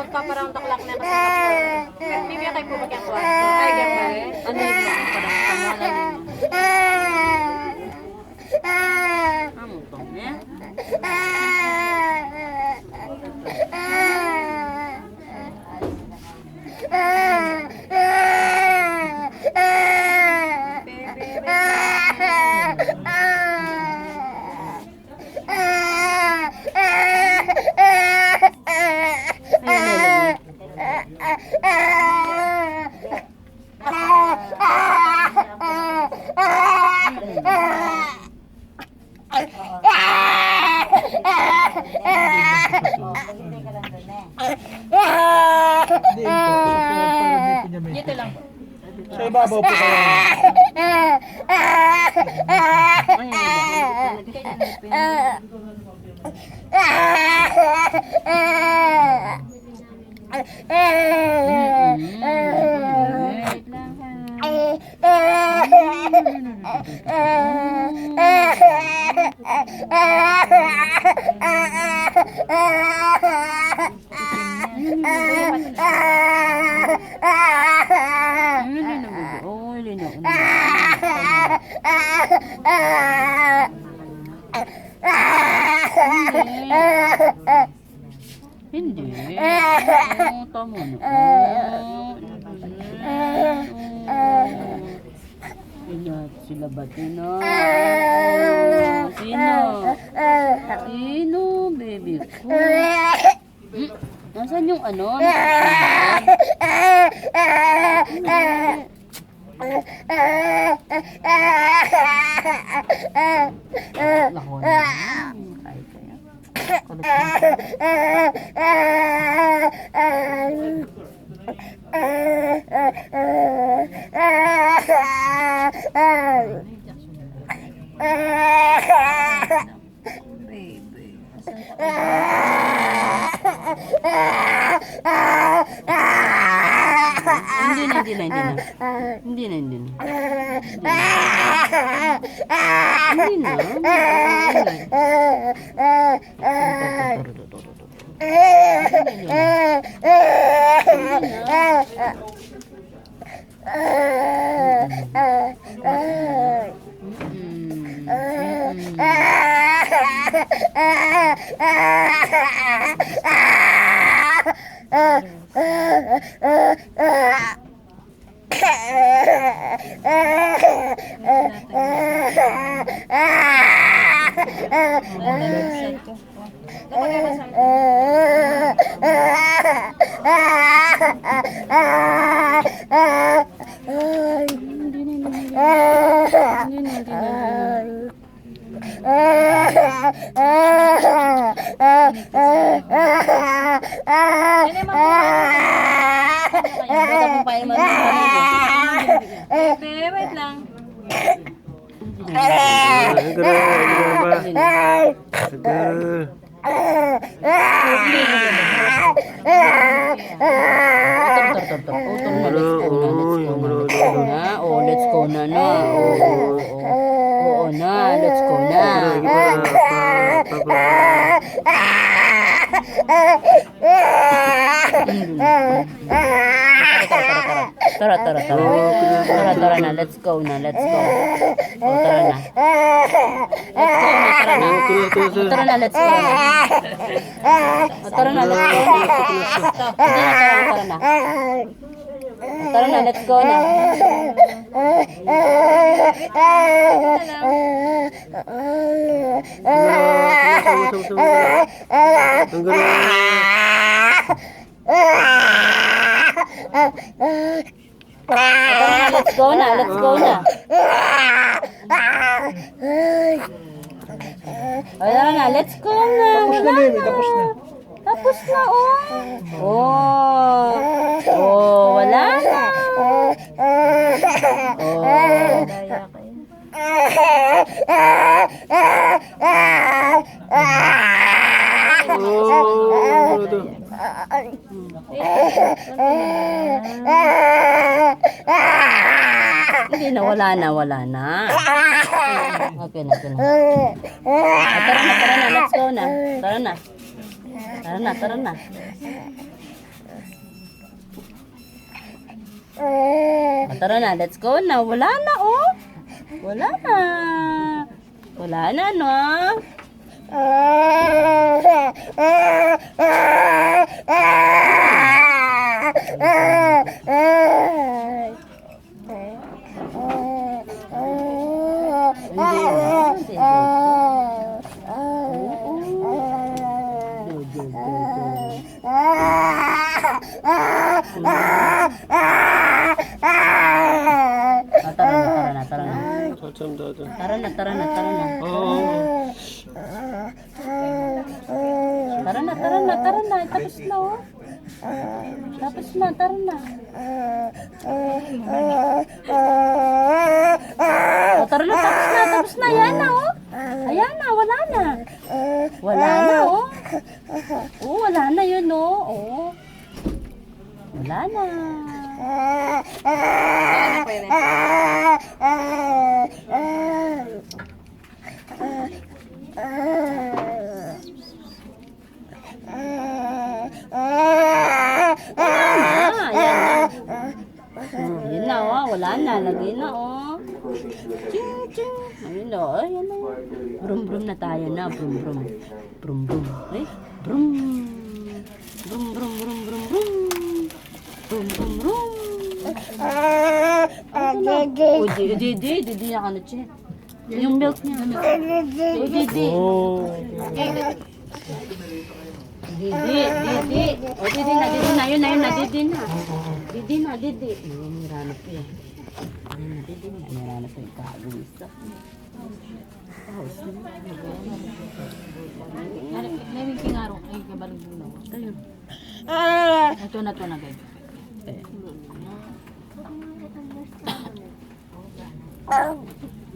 paparound the clock na kasi kapag bibigyan kayo po ba kaya kuwan? Ay, gambare. Ano yung mga parang pangalan ninyo? Amo to, ne? Dito lang po. Sa ibabaw po kayo. Hindi. Oo, tama na. Sila ba sino? Sino? Sino, baby ko? Nasaan yung ano? Lahon. Kahit kaya. Hindi wait lang. Oh, let's go na na. Oo na, let's go na. Tara na, let's go na, let's go. Oh, tara na. Tara na, let's go na. Tara na, let's go. Tara na. Tara na, let's go na. Let's go na, let's go na. Wala na, let's go na. Tapos na. Tapos na, oh. Oh, wala na. Hindi na, wala na. Okay na. Tara na, let's go na. Tara na. Tara na, let's go na. Wala na, oh. Wala na. Wala na, no? Tara na. Tara na. Tara na. Tapos na, oh. Tapos na, tara na. Oh, tara na, tapos na. Ayan na, oh. Ayan na, wala na. Wala na, oh. Oh, wala na yun, oh. Oh. Wala na. Yun na, oh. Wala na. Lagay na, oh. Ching, ching. Ayun na, oh. Ayan na. Brum na tayo na. Brum. Ay, brum. Brum. Oh, Didi na ka na, che. Yung milk niya. Oh, Didi. Didi. Oh, Didi na. Yun na. Didi na. Niranap ko yan. Didi na. Niranap ko yung kagawisa. May kingarong ay kabalang bulo. Tayo. Ito na guys.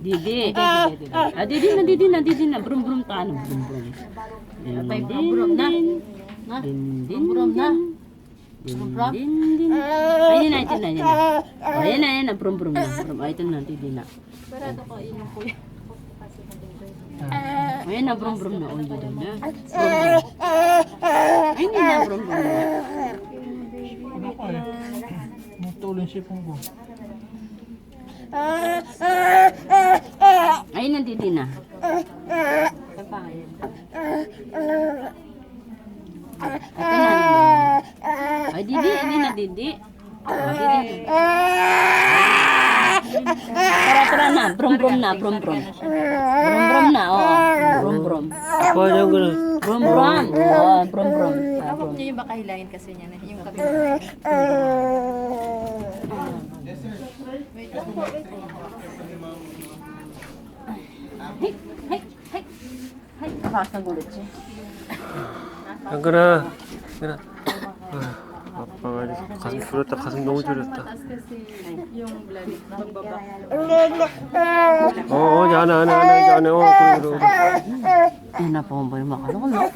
Didi. Didi na. Brum ka ano. Brum. Brum na. Brum na. Ayun na. Brum. Ito na, Didi na. Parado ko inom ko yan. Ayun na, brum na. Oh, Didi na. Ayun na, brum na. Ano ko eh? Matulong sipong ko. Ayun na, Didi na. Ito na. Ay, Didi. Hindi na, Didi. Didi. Tara na. Brum na. Brum na, oo. Brum. Paano ko na? Brum. Oo, brum. Ako niya yung baka hilahin kasi niya. Yung kabila. Hay, takas ng gulit siya. Ang gana. 가슴 졸였다. 가슴 너무 졸였다. Mataas kasi yung blood. Pagbaba. 어, 안에. 그래. Yan na po ba yung makaloko, no?